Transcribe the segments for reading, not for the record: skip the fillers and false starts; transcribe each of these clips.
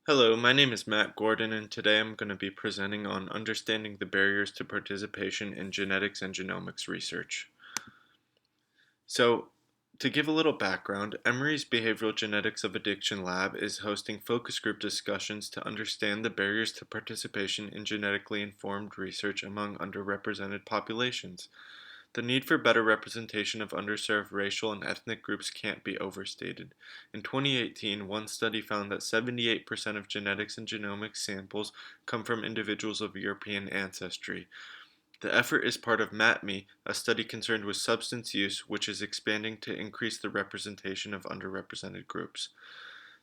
Hello, my name is Matt Gordon, and today I'm going to be presenting on understanding the barriers to participation in genetics and genomics research. So, to give a little background, Emory's Behavioral Genetics of Addiction Lab is hosting focus group discussions to understand the barriers to participation in genetically informed research among underrepresented populations. The need for better representation of underserved racial and ethnic groups can't be overstated. In 2018, one study found that 78% of genetics and genomics samples come from individuals of European ancestry. The effort is part of MATME, a study concerned with substance use, which is expanding to increase the representation of underrepresented groups.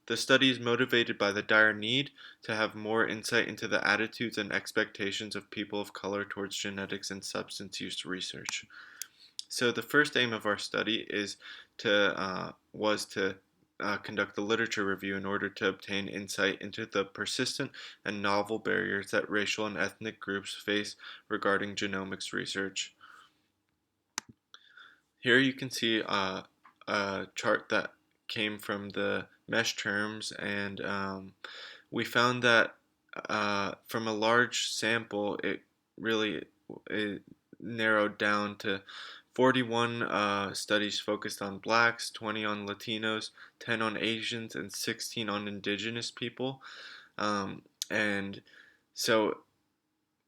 The study is motivated by the dire need to have more insight into the attitudes and expectations of people of color towards genetics and substance use research. So the first aim of our study is to conduct a literature review in order to obtain insight into the persistent and novel barriers that racial and ethnic groups face regarding genomics research. Here you can see a chart that came from the mesh terms, and we found that from a large sample, it narrowed down to 41 studies focused on blacks, 20 on Latinos, 10 on Asians, and 16 on indigenous people. And so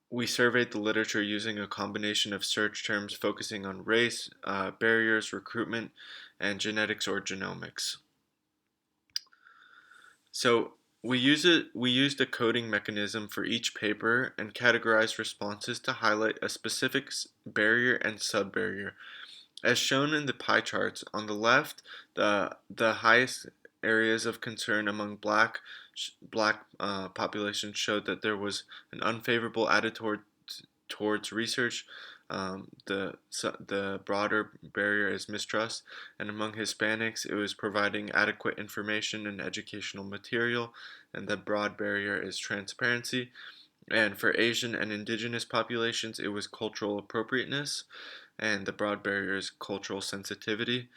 we surveyed the literature using a combination of search terms focusing on race, barriers, recruitment, and genetics or genomics. So we used a coding mechanism for each paper and categorized responses to highlight a specific barrier and subbarrier. As shown in the pie charts on the left, the highest areas of concern among black populations showed that there was an unfavorable attitude towards research. The broader barrier is mistrust, and among Hispanics, it was providing adequate information and educational material, and the broad barrier is transparency. And for Asian and indigenous populations, it was cultural appropriateness, and the broad barrier is cultural sensitivity.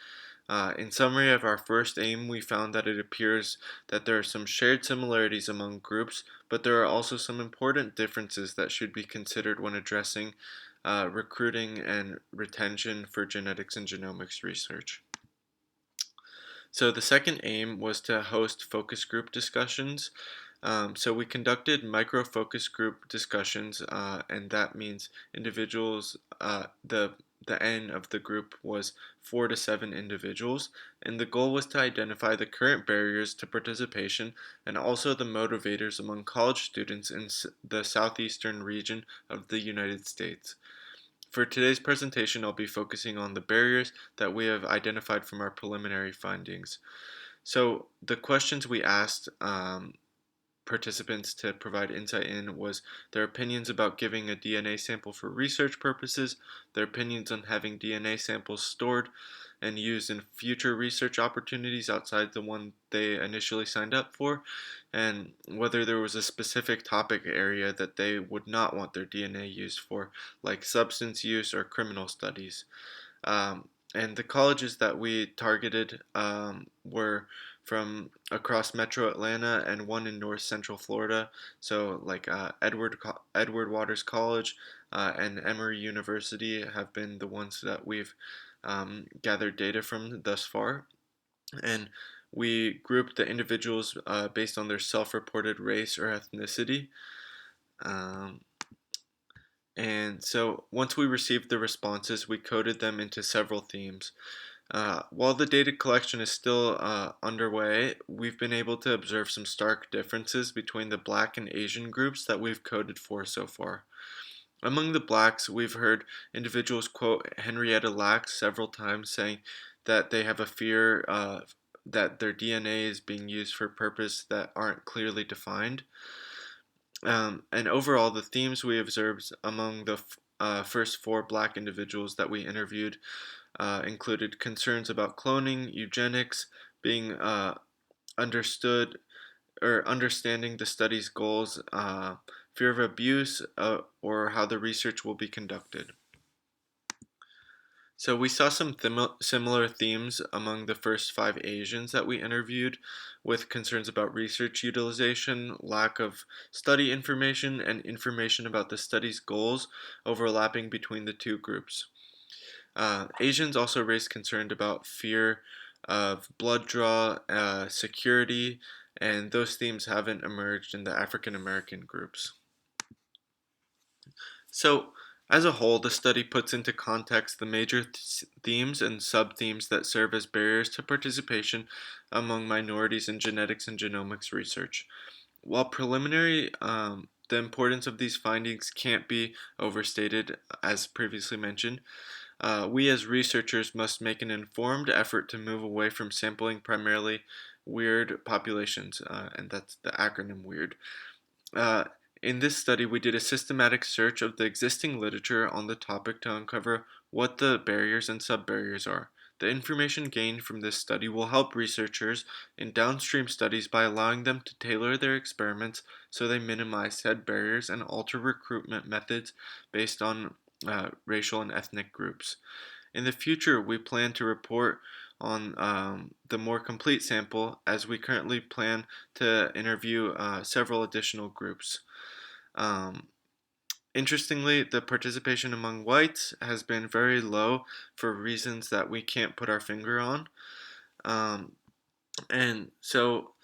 In summary of our first aim, we found that it appears that there are some shared similarities among groups, but there are also some important differences that should be considered when addressing recruiting and retention for genetics and genomics research. So the second aim was to host focus group discussions. So we conducted micro focus group discussions, and that means individuals. The N of the group was 4 to 7 individuals, and the goal was to identify the current barriers to participation and also the motivators among college students in the southeastern region of the United States. For today's presentation, I'll be focusing on the barriers that we have identified from our preliminary findings. So the questions we asked participants to provide insight in was their opinions about giving a DNA sample for research purposes, their opinions on having DNA samples stored and used in future research opportunities outside the one they initially signed up for, and whether there was a specific topic area that they would not want their DNA used for, like substance use or criminal studies. And the colleges that we targeted were from across Metro Atlanta and one in North Central Florida. So, like Edward Waters College and Emory University have been the ones that we've gathered data from thus far. And we grouped the individuals based on their self-reported race or ethnicity. Um, and so once we received the responses, we coded them into several themes. While the data collection is still underway, we've been able to observe some stark differences between the Black and Asian groups that we've coded for so far. Among the Blacks, we've heard individuals quote Henrietta Lacks several times, saying that they have a fear that their DNA is being used for purposes that aren't clearly defined. And overall, the themes we observed among the first 4 Black individuals that we interviewed included concerns about cloning, eugenics, being understood or understanding the study's goals, fear of abuse, or how the research will be conducted. So we saw some similar themes among the first 5 Asians that we interviewed, with concerns about research utilization, lack of study information, and information about the study's goals overlapping between the two groups. Asians also raised concern about fear of blood draw, security, and those themes haven't emerged in the African American groups. So, as a whole, the study puts into context the major themes and sub-themes that serve as barriers to participation among minorities in genetics and genomics research. While preliminary, the importance of these findings can't be overstated, as previously mentioned. We as researchers must make an informed effort to move away from sampling primarily weird populations, and that's the acronym WEIRD. Uh, in this study, we did a systematic search of the existing literature on the topic to uncover what the barriers and sub-barriers are. The information gained from this study will help researchers in downstream studies by allowing them to tailor their experiments so they minimize said barriers and alter recruitment methods based on racial and ethnic groups. In the future, we plan to report on the more complete sample as we currently plan to interview several additional groups. Um, Interestingly, the participation among whites has been very low for reasons that we can't put our finger on. Um, and so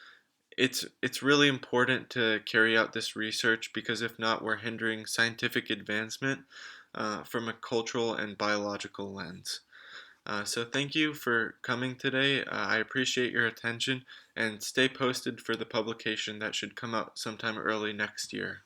it's really important to carry out this research because if not, we're hindering scientific advancement from a cultural and biological lens. So thank you for coming today. I appreciate your attention and stay posted for the publication that should come out sometime early next year.